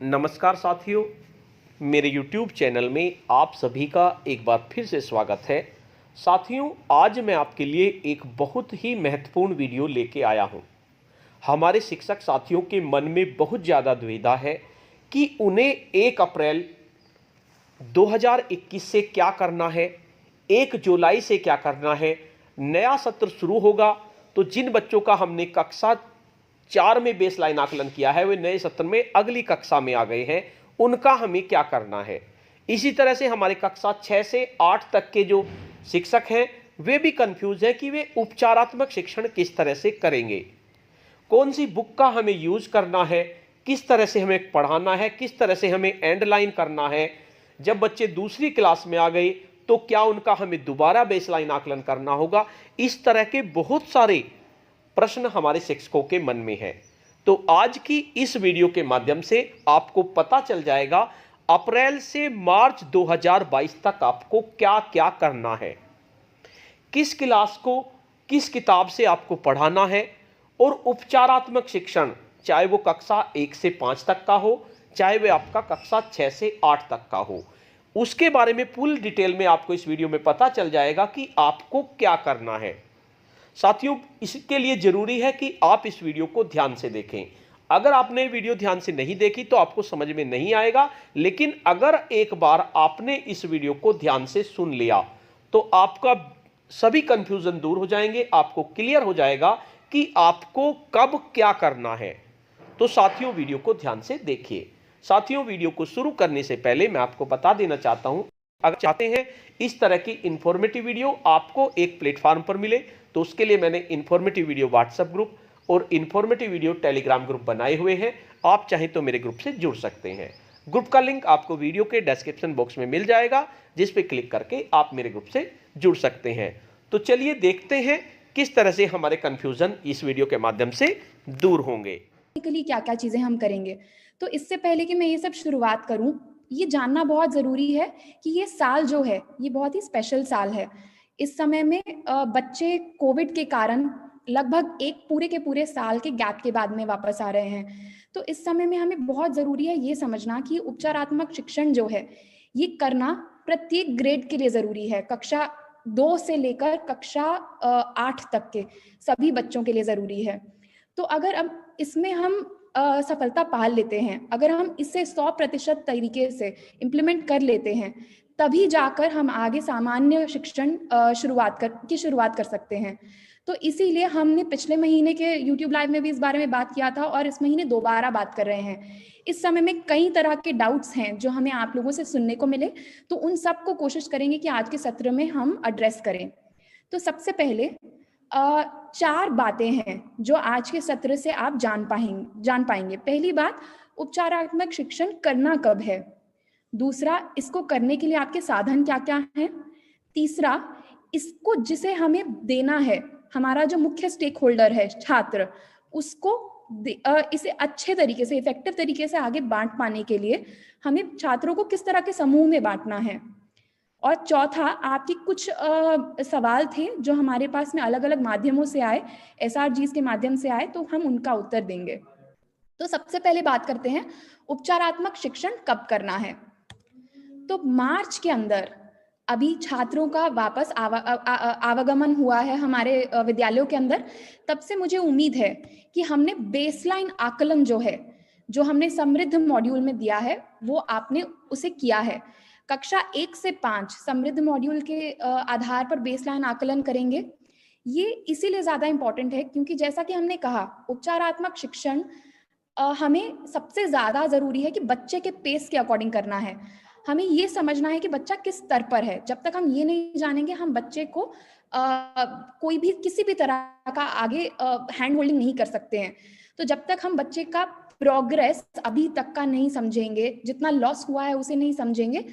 नमस्कार साथियों, मेरे YouTube चैनल में आप सभी का एक बार फिर से स्वागत है। साथियों, आज मैं आपके लिए एक बहुत ही महत्वपूर्ण वीडियो लेके आया हूं। हमारे शिक्षक साथियों के मन में बहुत ज़्यादा दुविधा है कि उन्हें 1 अप्रैल 2021 से क्या करना है, 1 जुलाई से क्या करना है। नया सत्र शुरू होगा तो जिन बच्चों का हमने कक्षा 4 में बेसलाइन आकलन किया है वे नए सत्र में अगली कक्षा में आ गए हैं, उनका हमें क्या करना है। इसी तरह से हमारे कक्षा 6 से 8 तक के जो शिक्षक हैं वे भी कंफ्यूज हैं कि वे उपचारात्मक शिक्षण किस तरह से करेंगे, कौन सी बुक का हमें यूज करना है, किस तरह से हमें पढ़ाना है, किस तरह से हमें एंड लाइन करना है। जब बच्चे दूसरी क्लास में आ गए तो क्या उनका हमें दोबारा बेसलाइन आकलन करना होगा। इस तरह के बहुत सारे प्रश्न हमारे शिक्षकों के मन में है। तो आज की इस वीडियो के माध्यम से आपको पता चल जाएगा अप्रैल से मार्च 2022 तक आपको क्या क्या करना है, किस क्लास को किस किताब से आपको पढ़ाना है। और उपचारात्मक शिक्षण चाहे वो कक्षा 1 से 5 तक का हो, चाहे वह आपका कक्षा 6 से 8 तक का हो, उसके बारे में फुल डिटेल में आपको इस वीडियो में पता चल जाएगा कि आपको क्या करना है। साथियों, इसके लिए जरूरी है कि आप इस वीडियो को ध्यान से देखें। अगर आपने वीडियो ध्यान से नहीं देखी तो आपको समझ में नहीं आएगा, लेकिन अगर एक बार आपने इस वीडियो को ध्यान से सुन लिया तो आपका सभी कंफ्यूजन दूर हो जाएंगे, आपको क्लियर हो जाएगा कि आपको कब क्या करना है। तो साथियों, वीडियो को ध्यान से देखिए। साथियों, वीडियो को शुरू करने से पहले मैं आपको बता देना चाहता हूं, अगर चाहते हैं इस तरह की इंफॉर्मेटिव वीडियो आपको एक प्लेटफॉर्म पर मिले तो उसके लिए मैंने इंफॉर्मेटिव वीडियो व्हाट्सएप ग्रुप और इंफॉर्मेटिव वीडियो टेलीग्राम ग्रुप बनाए हुए हैं। आप चाहें तो मेरे ग्रुप से जुड़ सकते हैं। ग्रुप का लिंक आपको वीडियो के डिस्क्रिप्शन बॉक्स में मिल जाएगा, जिस पे क्लिक करके आप मेरे ग्रुप से जुड़ सकते हैं। तो चलिए देखते हैं किस तरह से हमारे कंफ्यूजन इस वीडियो के माध्यम से दूर होंगे। क्या क्या चीजें हम करेंगे। तो इससे पहले कि मैं ये सब शुरुआत करूं, ये जानना बहुत जरूरी है कि ये साल जो है ये बहुत ही स्पेशल साल है। इस समय में बच्चे कोविड के कारण लगभग एक पूरे के पूरे साल के गैप के बाद में वापस आ रहे हैं। तो इस समय में हमें बहुत जरूरी है ये समझना कि उपचारात्मक शिक्षण जो है ये करना प्रत्येक ग्रेड के लिए जरूरी है। कक्षा 2 से लेकर कक्षा 8 तक के सभी बच्चों के लिए जरूरी है। तो अगर अब इसमें हम सफलता पा लेते हैं, अगर हम इसे 100% तरीके से इम्प्लीमेंट कर लेते हैं, तभी जाकर हम आगे सामान्य शिक्षण शुरुआत कर सकते हैं। तो इसीलिए हमने पिछले महीने के YouTube लाइव में भी इस बारे में बात किया था और इस महीने दोबारा बात कर रहे हैं। इस समय में कई तरह के डाउट्स हैं जो हमें आप लोगों से सुनने को मिले, तो उन सब को कोशिश करेंगे कि आज के सत्र में हम एड्रेस करें। तो सबसे पहले 4 बातें हैं जो आज के सत्र से आप जान पाएंगे। पहली बात, उपचारात्मक शिक्षण करना कब है। दूसरा, इसको करने के लिए आपके साधन क्या क्या हैं। तीसरा, इसको जिसे हमें देना है, हमारा जो मुख्य स्टेक होल्डर है छात्र, उसको इसे अच्छे तरीके से, इफेक्टिव तरीके से आगे बांट पाने के लिए हमें छात्रों को किस तरह के समूह में बांटना है। और चौथा, आपके कुछ सवाल थे जो हमारे पास में अलग अलग माध्यमों से आए, SRGs के माध्यम से आए, तो हम उनका उत्तर देंगे। तो सबसे पहले बात करते हैं उपचारात्मक शिक्षण कब करना है। तो मार्च के अंदर अभी छात्रों का वापस आवागमन हुआ है हमारे विद्यालयों के अंदर। तब से मुझे उम्मीद है कि हमने बेसलाइन आकलन जो है, जो हमने समृद्ध मॉड्यूल में दिया है, वो आपने उसे किया है। कक्षा 1 से 5 समृद्ध मॉड्यूल के आधार पर बेसलाइन आकलन करेंगे। ये इसीलिए ज्यादा इंपॉर्टेंट है क्योंकि जैसा कि हमने कहा, उपचारात्मक शिक्षण हमें सबसे ज्यादा जरूरी है कि बच्चे के पेस के अकॉर्डिंग करना है। हमें ये समझना है कि बच्चा किस स्तर पर है। जब तक हम ये नहीं जानेंगे, हम बच्चे को कोई भी किसी भी तरह का आगे हैंड होल्डिंग नहीं कर सकते हैं। तो जब तक हम बच्चे का प्रोग्रेस अभी तक का नहीं समझेंगे, जितना लॉस हुआ है उसे नहीं समझेंगे,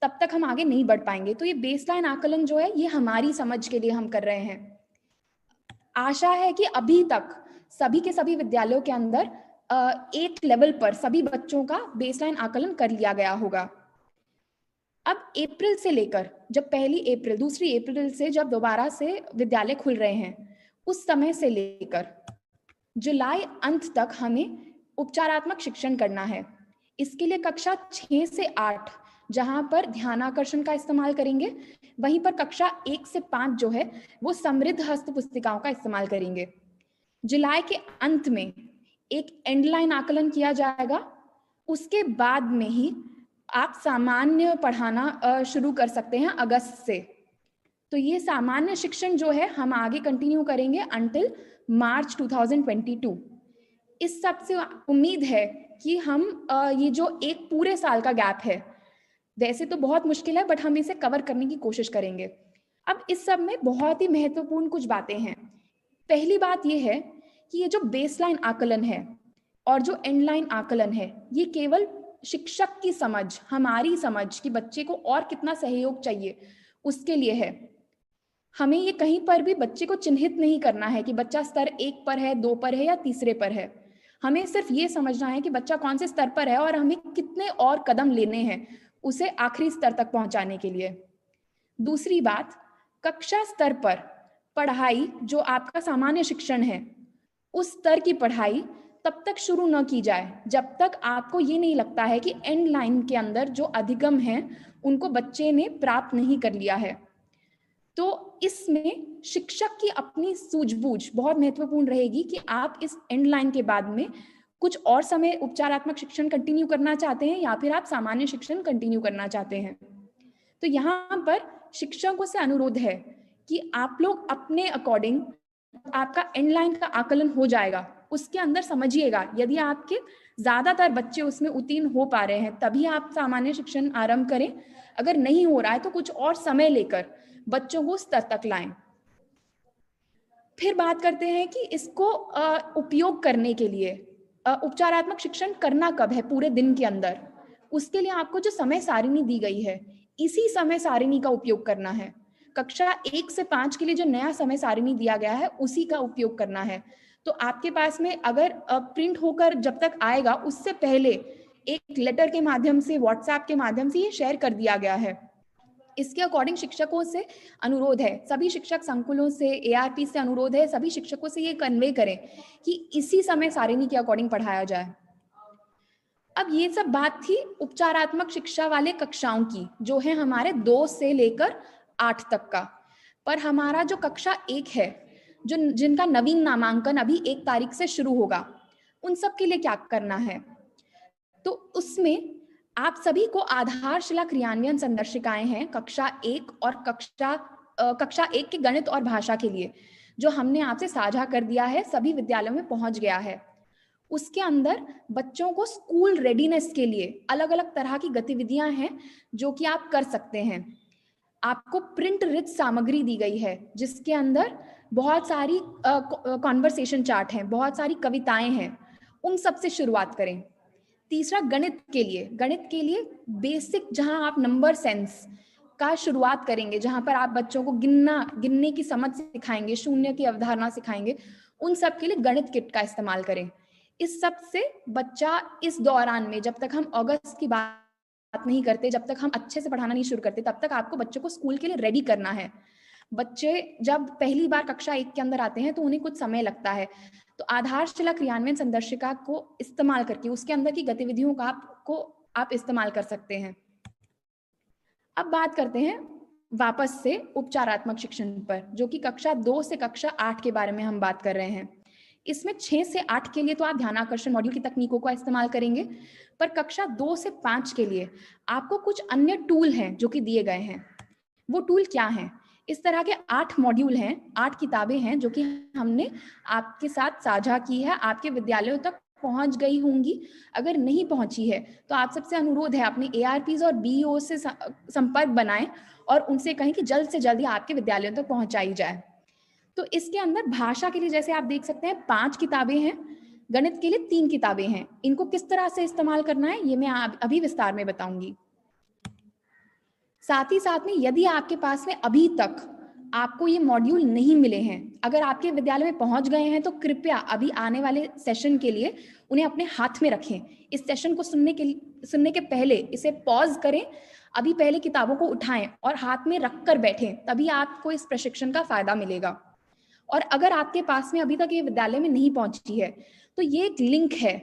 तब तक हम आगे नहीं बढ़ पाएंगे। तो ये बेसलाइन आकलन जो है ये हमारी समझ के लिए हम कर रहे हैं। आशा है कि अभी तक सभी के सभी विद्यालयों के अंदर एक लेवल पर सभी बच्चों का बेसलाइन आकलन कर लिया गया होगा। अब अप्रैल से लेकर, जब 1 अप्रैल 2 अप्रैल से जब दोबारा से विद्यालय खुल रहे हैं, उस समय से लेकर जुलाई अंत तक हमें उपचारात्मक शिक्षण करना है। इसके लिए कक्षा 6 से 8 जहां पर ध्यानाकर्षण का इस्तेमाल करेंगे, वहीं पर कक्षा 1 से 5 जो है वो समृद्ध हस्त पुस्तिकाओं का इस्तेमाल करेंगे। जुलाई के अंत में एक एंडलाइन आकलन किया जाएगा। उसके बाद में ही आप सामान्य पढ़ाना शुरू कर सकते हैं अगस्त से। तो ये सामान्य शिक्षण जो है हम आगे कंटिन्यू करेंगे अंटिल मार्च 2022। इस सब से उम्मीद है कि हम ये जो एक पूरे साल का गैप है, वैसे तो बहुत मुश्किल है बट हम इसे कवर करने की कोशिश करेंगे। अब इस सब में बहुत ही महत्वपूर्ण कुछ बातें हैं। पहली बात ये है कि ये जो बेसलाइन आकलन है और जो एंडलाइन आकलन है, ये केवल शिक्षक की समझ, हमारी समझ कि बच्चे को और कितना सहयोग चाहिए उसके लिए है। हमें ये कहीं पर भी बच्चे को चिन्हित नहीं करना है कि बच्चा स्तर 1 पर है, 2 पर है या तीसरे पर है। हमें सिर्फ ये समझना है कि बच्चा कौन से स्तर पर है और हमें कितने और कदम लेने हैं उसे आखिरी स्तर तक पहुंचाने के लिए। दूसरी बात, कक्षा स्तर पर पढ़ाई जो आपका सामान्य शिक्षण है, उस स्तर की पढ़ाई तब तक शुरू न की जाए जब तक आपको ये नहीं लगता है कि एंड लाइन के अंदर जो अधिगम है उनको बच्चे ने प्राप्त नहीं कर लिया है। तो इसमें शिक्षक की अपनी सूझबूझ बहुत महत्वपूर्ण रहेगी कि आप इस एंड लाइन के बाद में कुछ और समय उपचारात्मक शिक्षण कंटिन्यू करना चाहते हैं या फिर आप सामान्य शिक्षण कंटिन्यू करना चाहते हैं। तो यहाँ पर शिक्षकों से अनुरोध है कि आप लोग अपने अकॉर्डिंग, आपका एंड लाइन का आकलन हो जाएगा, उसके अंदर समझिएगा। यदि आपके ज्यादातर बच्चे उसमें उत्तीर्ण हो पा रहे हैं तभी आप सामान्य शिक्षण आरंभ करें। अगर नहीं हो रहा है तो कुछ और समय लेकर बच्चों को स्तर तक लाएं। फिर बात करते हैं कि इसको उपयोग करने के लिए उपचारात्मक शिक्षण करना कब है पूरे दिन के अंदर। उसके लिए आपको जो समय सारिणी दी गई है, इसी समय सारिणी का उपयोग करना है। कक्षा 1 से 5 के लिए जो नया समय सारिणी दिया गया है उसी का उपयोग करना है। तो आपके पास में अगर प्रिंट होकर जब तक आएगा उससे पहले एक लेटर के माध्यम से, व्हाट्सएप के माध्यम से ये शेयर कर दिया गया है। इसके अकॉर्डिंग शिक्षकों से अनुरोध है, सभी शिक्षक संकुलों से, एआरपी से अनुरोध है, सभी शिक्षकों से ये कन्वे करें कि इसी समय सारिणी के अकॉर्डिंग पढ़ाया जाए। अब ये सब बात थी उपचारात्मक शिक्षा वाले कक्षाओं की, जो है हमारे 2 से लेकर 8 तक का। पर हमारा जो कक्षा 1 है, जो जिनका नवीन नामांकन अभी 1 तारीख से शुरू होगा, उन सब के लिए क्या करना है? तो उसमें आप सभी को आधारशिला क्रियान्वयन संदर्शिकाएं हैं कक्षा 1 और कक्षा 1 के गणित और भाषा के लिए, जो हमने आपसे साझा कर दिया है, सभी विद्यालयों में पहुंच गया है। उसके अंदर बच्चों को स्कूल रेडीनेस के लिए अलग अलग तरह की गतिविधियां हैं जो कि आप कर सकते हैं। आपको प्रिंट रिच सामग्री दी गई है जिसके अंदर बहुत सारी कॉन्वर्सेशन चार्ट हैं, बहुत सारी कविताएं हैं, उन सब से शुरुआत करें। तीसरा, गणित के लिए बेसिक, जहां आप नंबर सेंस का शुरुआत करेंगे, जहां पर आप बच्चों को गिनने की समझ सिखाएंगे, शून्य की अवधारणा सिखाएंगे, उन सब के लिए गणित किट का इस्तेमाल करें। इस सब से बच्चा इस दौरान में, जब तक हम अगस्त की बात नहीं करते, जब तक हम अच्छे से पढ़ाना नहीं शुरू करते, तब तक आपको बच्चों को स्कूल के लिए रेडी करना है। बच्चे जब पहली बार कक्षा 1 के अंदर आते हैं तो उन्हें कुछ समय लगता है, तो आधारशिला क्रियान्वयन संदर्शिका को इस्तेमाल करके उसके अंदर की गतिविधियों का आप इस्तेमाल कर सकते हैं। अब बात करते हैं वापस से उपचारात्मक शिक्षण पर, जो कि कक्षा 2 से कक्षा 8 के बारे में हम बात कर रहे हैं। इसमें 6 से 8 के लिए तो आप ध्यानाकर्षण मॉड्यूल की तकनीकों का इस्तेमाल करेंगे, पर कक्षा 2 से 5 के लिए आपको कुछ अन्य टूल हैं जो कि दिए गए हैं। वो टूल क्या हैं? इस तरह के 8 मॉड्यूल हैं, 8 किताबें हैं जो कि हमने आपके साथ साझा की है, आपके विद्यालयों तक पहुंच गई होंगी। अगर नहीं पहुंची है तो आप सबसे अनुरोध है अपने एआरपीज और बीईओ से संपर्क बनाएं और उनसे कहें कि जल्द से जल्द आपके विद्यालयों तक पहुंचाई जाए। तो इसके अंदर भाषा के लिए जैसे आप देख सकते हैं 5 किताबें हैं, गणित के लिए 3 किताबें हैं। इनको किस तरह से इस्तेमाल करना है ये मैं अभी विस्तार में बताऊंगी। साथ ही साथ में यदि आपके पास में अभी तक आपको ये मॉड्यूल नहीं मिले हैं, अगर आपके विद्यालय में पहुंच गए हैं, तो कृपया अभी आने वाले सेशन के लिए उन्हें अपने हाथ में रखें। इस सेशन को सुनने के पहले इसे पॉज करें, अभी पहले किताबों को उठाएं और हाथ में रखकर बैठें, तभी आपको इस प्रशिक्षण का फायदा मिलेगा। और अगर आपके पास में अभी तक ये विद्यालय में नहीं पहुंची है तो ये एक लिंक है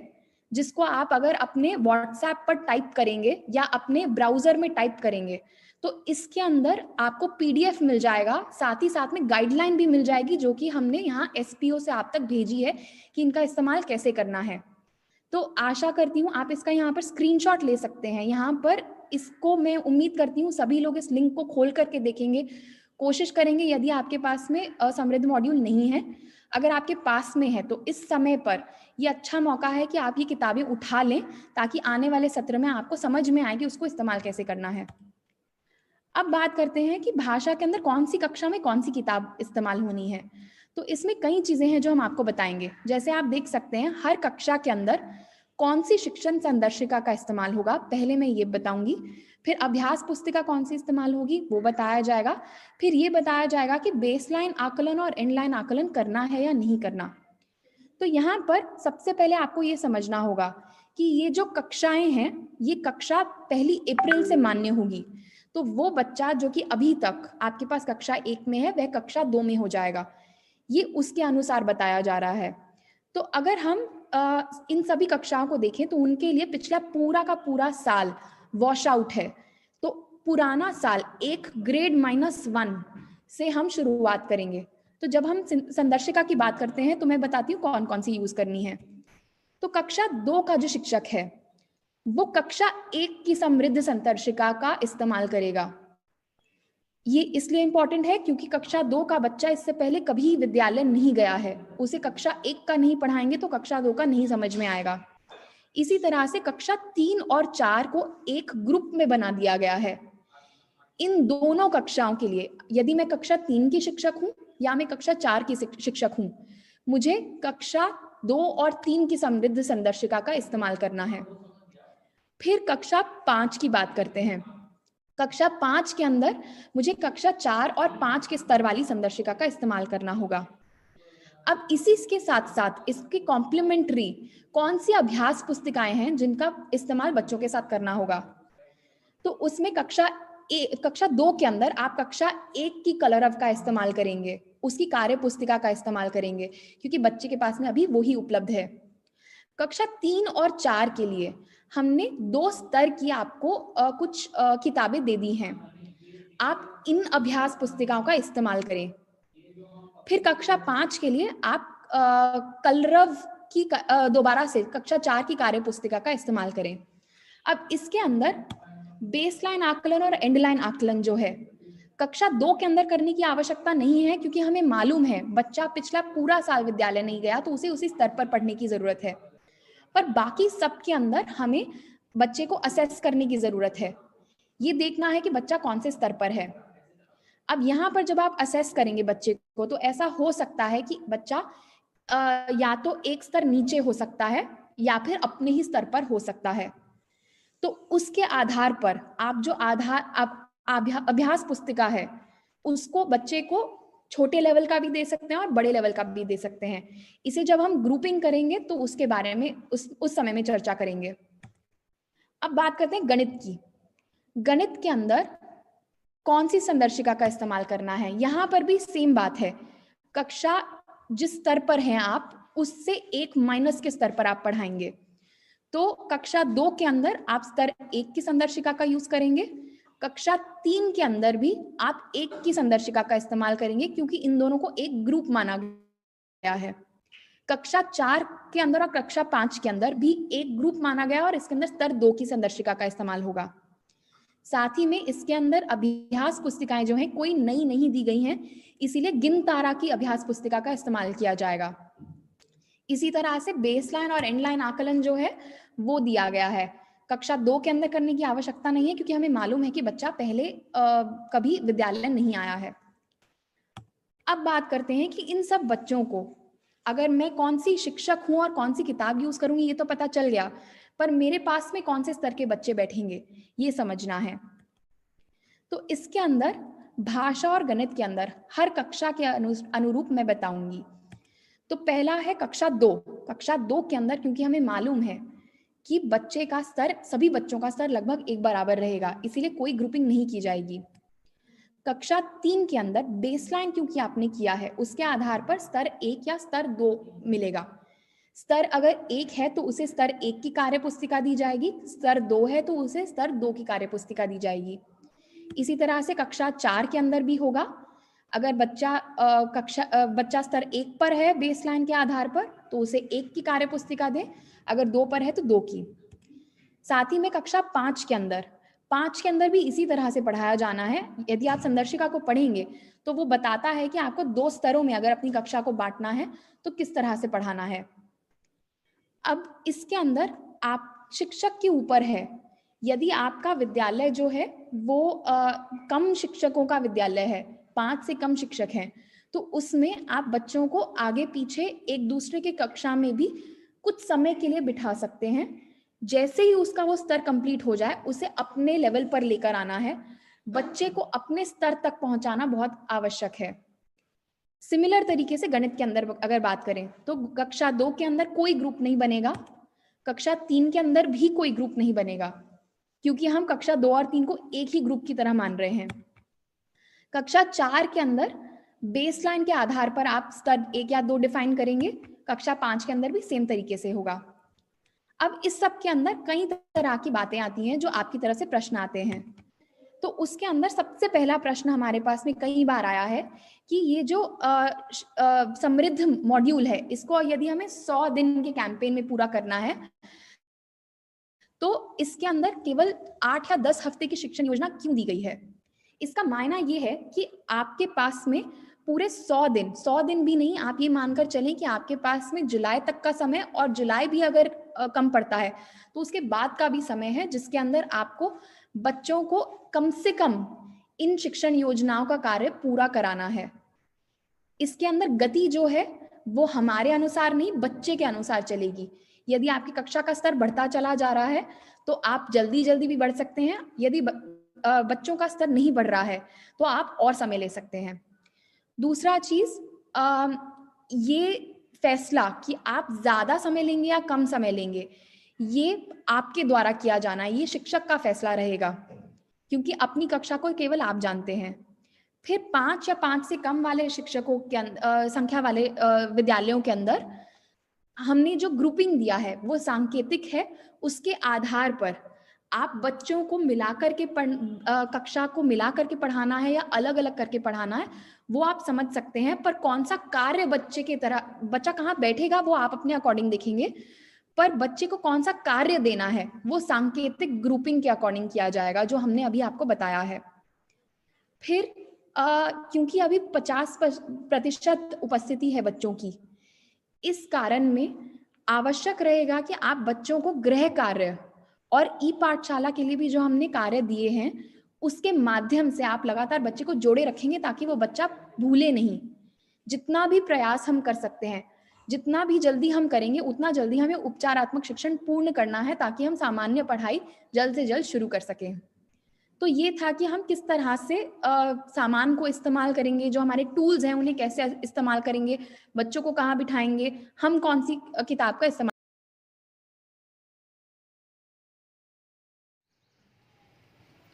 जिसको आप अगर अपने व्हाट्सएप पर टाइप करेंगे या अपने ब्राउजर में टाइप करेंगे तो इसके अंदर आपको पीडीएफ मिल जाएगा, साथ ही साथ में गाइडलाइन भी मिल जाएगी जो कि हमने यहाँ एसपीओ से आप तक भेजी है कि इनका इस्तेमाल कैसे करना है। तो आशा करती हूँ आप इसका यहाँ पर स्क्रीनशॉट ले सकते हैं। यहाँ पर इसको मैं उम्मीद करती हूँ सभी लोग इस लिंक को खोल करके देखेंगे, कोशिश करेंगे। यदि आपके पास में समृद्ध मॉड्यूल नहीं है, अगर आपके पास में है तो इस समय पर ये अच्छा मौका है कि आप ये किताबें उठा लें ताकि आने वाले सत्र में आपको समझ में आए कि उसको इस्तेमाल कैसे करना है। अब बात करते हैं कि भाषा के अंदर कौन सी कक्षा में कौन सी किताब इस्तेमाल होनी है। तो इसमें कई चीजें हैं जो हम आपको बताएंगे। जैसे आप देख सकते हैं हर कक्षा के अंदर कौन सी शिक्षण संदर्शिका का इस्तेमाल होगा, पहले मैं ये बताऊंगी। फिर अभ्यास पुस्तिका कौन सी इस्तेमाल होगी वो बताया जाएगा। फिर ये बताया जाएगा कि बेसलाइन आकलन और एंडलाइन आकलन करना है या नहीं करना। तो यहाँ पर सबसे पहले आपको ये समझना होगा कि ये जो कक्षाएं हैं ये कक्षा 1 अप्रैल से मान्य होगी। तो वो बच्चा जो कि अभी तक आपके पास कक्षा 1 में है वह कक्षा 2 में हो जाएगा, ये उसके अनुसार बताया जा रहा है। तो अगर हम इन सभी कक्षाओं को देखें तो उनके लिए पिछला पूरा का पूरा साल वॉश आउट है। तो पुराना साल 1 ग्रेड -1 से हम शुरुआत करेंगे। तो जब हम संदर्शिका की बात करते हैं तो मैं बताती हूँ कौन कौन सी यूज करनी है। तो कक्षा 2 का जो शिक्षक है वो कक्षा 1 की समृद्ध संदर्शिका का इस्तेमाल करेगा। ये इसलिए इंपॉर्टेंट है क्योंकि कक्षा 2 का बच्चा इससे पहले कभी विद्यालय नहीं गया है, उसे कक्षा 1 का नहीं पढ़ाएंगे तो कक्षा 2 का नहीं समझ में आएगा। इसी तरह से कक्षा 3 और 4 को एक ग्रुप में बना दिया गया है। इन दोनों कक्षाओं के लिए यदि मैं कक्षा 3 की शिक्षक हूं या मैं कक्षा 4 की शिक्षक हूं, मुझे कक्षा 2 और 3 की समृद्ध संदर्शिका का इस्तेमाल करना है। फिर कक्षा 5 की बात करते हैं। कक्षा 5 के अंदर मुझे कक्षा 4 और 5 के स्तर वाली संदर्शिका का इस्तेमाल करना होगा। अब इसी के साथ साथ इसके कॉम्प्लीमेंट्री कौन सी अभ्यास पुस्तिकाएं हैं जिनका इस्तेमाल बच्चों के साथ करना होगा। तो उसमें कक्षा 2 के अंदर आप कक्षा 1 की कलरव का इस्तेमाल करेंगे, उसकी कार्य पुस्तिका का इस्तेमाल करेंगे क्योंकि बच्चे के पास में अभी वही उपलब्ध है। कक्षा 3 और 4 के लिए हमने 2 स्तर की आपको कुछ किताबें दे दी हैं, आप इन अभ्यास पुस्तिकाओं का इस्तेमाल करें। फिर कक्षा 5 के लिए आप कलरव की दोबारा से कक्षा 4 की कार्य पुस्तिका का इस्तेमाल करें। अब इसके अंदर बेसलाइन आकलन और एंडलाइन आकलन जो है कक्षा 2 के अंदर करने की आवश्यकता नहीं है क्योंकि हमें मालूम है बच्चा पिछला पूरा साल विद्यालय नहीं गया तो उसे उसी स्तर पर पढ़ने की जरूरत है। पर बाकी सब के अंदर हमें बच्चे को असेस करने की जरूरत है, ये देखना है कि बच्चा कौन से स्तर पर है। अब यहाँ पर जब आप असेस करेंगे बच्चे को तो ऐसा हो सकता है कि बच्चा या तो एक स्तर नीचे हो सकता है या फिर अपने ही स्तर पर हो सकता है। तो उसके आधार पर आप जो अभ्यास पुस्तिका है उसको बच्चे को छोटे लेवल का भी दे सकते हैं और बड़े लेवल का भी दे सकते हैं। इसे जब हम ग्रुपिंग करेंगे तो उसके बारे में उस समय में चर्चा करेंगे। अब बात करते हैं गणित की। गणित के अंदर कौन सी संदर्शिका का इस्तेमाल करना है, यहाँ पर भी सेम बात है। कक्षा जिस स्तर पर हैं आप उससे 1 माइनस के स्तर पर आप पढ़ाएंगे। तो कक्षा 2 के अंदर आप स्तर 1 की संदर्शिका का यूज करेंगे, कक्षा 3 के अंदर भी आप 1 की संदर्शिका का इस्तेमाल करेंगे क्योंकि इन दोनों को एक ग्रुप माना गया है। कक्षा 4 के अंदर और कक्षा 5 के अंदर भी एक ग्रुप माना गया और इसके अंदर स्तर 2 की संदर्शिका का इस्तेमाल होगा। साथ ही में इसके अंदर अभ्यास पुस्तिकाएं जो हैं कोई नई नहीं दी गई हैं, इसीलिए गिन तारा की अभ्यास पुस्तिका का इस्तेमाल किया जाएगा। इसी तरह से बेसलाइन और एंडलाइन आकलन जो है वो दिया गया है। कक्षा 2 के अंदर करने की आवश्यकता नहीं है क्योंकि हमें मालूम है कि बच्चा पहले कभी विद्यालय नहीं आया है। अब बात करते हैं कि इन सब बच्चों को अगर मैं कौन सी शिक्षक हूं और कौन सी किताब यूज करूंगी ये तो पता चल गया, पर मेरे पास में कौन से स्तर के बच्चे बैठेंगे ये समझना है। तो इसके अंदर भाषा और गणित के अंदर हर कक्षा के अनुरूप मैं बताऊंगी। तो पहला है कक्षा 2। कक्षा 2 के अंदर क्योंकि हमें मालूम है कि बच्चे का स्तर, सभी बच्चों का स्तर लगभग एक बराबर रहेगा, इसीलिए कोई ग्रुपिंग नहीं की जाएगी। कक्षा 3 के अंदर बेसलाइन क्योंकि आपने किया है उसके आधार पर स्तर 1 या स्तर 2 मिलेगा। स्तर अगर 1 है तो उसे स्तर 1 की कार्यपुस्तिका दी जाएगी, स्तर 2 है तो उसे स्तर 2 की कार्यपुस्तिका दी जाएगी। इसी तरह से कक्षा 4 के अंदर भी होगा। अगर बच्चा स्तर 1 पर है बेसलाइन के आधार पर तो उसे 1 की कार्यपुस्तिका दें, अगर 2 पर है तो 2 की। साथ ही में कक्षा 5 के अंदर भी इसी तरह से पढ़ाया जाना है। यदि आप संदर्शिका को पढ़ेंगे तो वो बताता है कि आपको 2 स्तरों में अगर अपनी कक्षा को बांटना है तो किस तरह से पढ़ाना है। अब इसके अंदर आप शिक्षक के ऊपर है। यदि आपका विद्यालय जो है वो कम शिक्षकों का विद्यालय है, 5 से कम शिक्षक हैं, तो उसमें आप बच्चों को आगे पीछे एक दूसरे के कक्षा में भी कुछ समय के लिए बिठा सकते हैं। जैसे ही उसका वो स्तर कंप्लीट हो जाए उसे अपने लेवल पर लेकर आना है। बच्चे को अपने स्तर तक पहुंचाना बहुत आवश्यक है। सिमिलर तरीके से गणित के अंदर अगर बात करें तो कक्षा 2 के अंदर कोई ग्रुप नहीं बनेगा, कक्षा 3 के अंदर भी कोई ग्रुप नहीं बनेगा, क्योंकि हम कक्षा 2 और 3 को एक ही ग्रुप की तरह मान रहे हैं। कक्षा 4 के अंदर बेसलाइन के आधार पर आप स्तर 1 या 2 डिफाइन करेंगे, कक्षा 5 के अंदर भी सेम तरीके से होगा। अब इस सब के अंदर कई तरह की बातें आती हैं जो आपकी तरफ से प्रश्न आते हैं। तो उसके अंदर सबसे पहला प्रश्न हमारे पास में कई बार आया है कि ये जो समृद्ध मॉड्यूल है, इसको यदि हमें 100 दिन के कैंपेन में पूरा करना है तो इसके अंदर केवल 8 या 10 हफ्ते की शिक्षण योजना क्यों दी गई है? इसका मायना ये है कि आपके पास में पूरे 100 दिन भी नहीं, आप ये मानकर चलें कि आपके पास में जुलाई तक का समय, और जुलाई भी अगर कम पड़ता है तो उसके बाद का भी समय है, जिसके अंदर आपको बच्चों को कम से कम इन शिक्षण योजनाओं का कार्य पूरा कराना है। इसके अंदर गति जो है वो हमारे अनुसार नहीं, बच्चे के अनुसार चलेगी। यदि आपकी कक्षा का स्तर बढ़ता चला जा रहा है तो आप जल्दी जल्दी भी बढ़ सकते हैं। यदि बच्चों का स्तर नहीं बढ़ रहा है तो आप और समय ले सकते हैं। दूसरा चीज, ये फैसला कि आप ज्यादा समय लेंगे या कम समय लेंगे, ये आपके द्वारा किया जाना है, ये शिक्षक का फैसला रहेगा, क्योंकि अपनी कक्षा को केवल आप जानते हैं। फिर 5 या 5 से कम वाले शिक्षकों के संख्या वाले विद्यालयों के अंदर हमने जो ग्रुपिंग दिया है वो सांकेतिक है। उसके आधार पर आप बच्चों को मिलाकर के कक्षा को मिलाकर के पढ़ाना है या अलग अलग करके पढ़ाना है वो आप समझ सकते हैं, पर कौन सा कार्य बच्चे की तरह, बच्चा कहाँ बैठेगा वो आप अपने अकॉर्डिंग देखेंगे, पर बच्चे को कौन सा कार्य देना है वो सांकेतिक ग्रुपिंग के अकॉर्डिंग किया जाएगा, जो हमने अभी आपको बताया है। फिर क्योंकि अभी 50% उपस्थिति है बच्चों की, इस कारण में आवश्यक रहेगा कि आप बच्चों को गृह कार्य और ई पाठशाला के लिए भी जो हमने कार्य दिए हैं उसके माध्यम से आप लगातार बच्चे को जोड़े रखेंगे, ताकि वो बच्चा भूले नहीं। जितना भी प्रयास हम कर सकते हैं, जितना भी जल्दी हम करेंगे, उतना जल्दी हमें उपचारात्मक शिक्षण पूर्ण करना है, ताकि हम सामान्य पढ़ाई जल्द से जल्द शुरू कर सकें। तो ये था कि हम किस तरह से सामान को इस्तेमाल करेंगे, जो हमारे टूल्स हैं उन्हें कैसे इस्तेमाल करेंगे, बच्चों को कहाँ बिठाएंगे, हम कौन सी किताब का इस्तेमाल।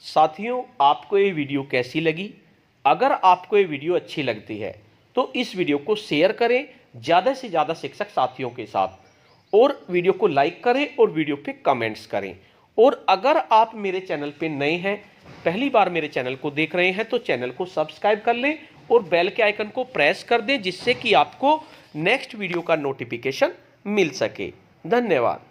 साथियों, आपको ये वीडियो कैसी लगी? अगर आपको ये वीडियो अच्छी लगती है तो इस वीडियो को शेयर करें ज़्यादा से ज़्यादा शिक्षक साथियों के साथ, और वीडियो को लाइक करें और वीडियो पे कमेंट्स करें। और अगर आप मेरे चैनल पे नए हैं, पहली बार मेरे चैनल को देख रहे हैं, तो चैनल को सब्सक्राइब कर लें और बेल के आइकन को प्रेस कर दें, जिससे कि आपको नेक्स्ट वीडियो का नोटिफिकेशन मिल सके। धन्यवाद।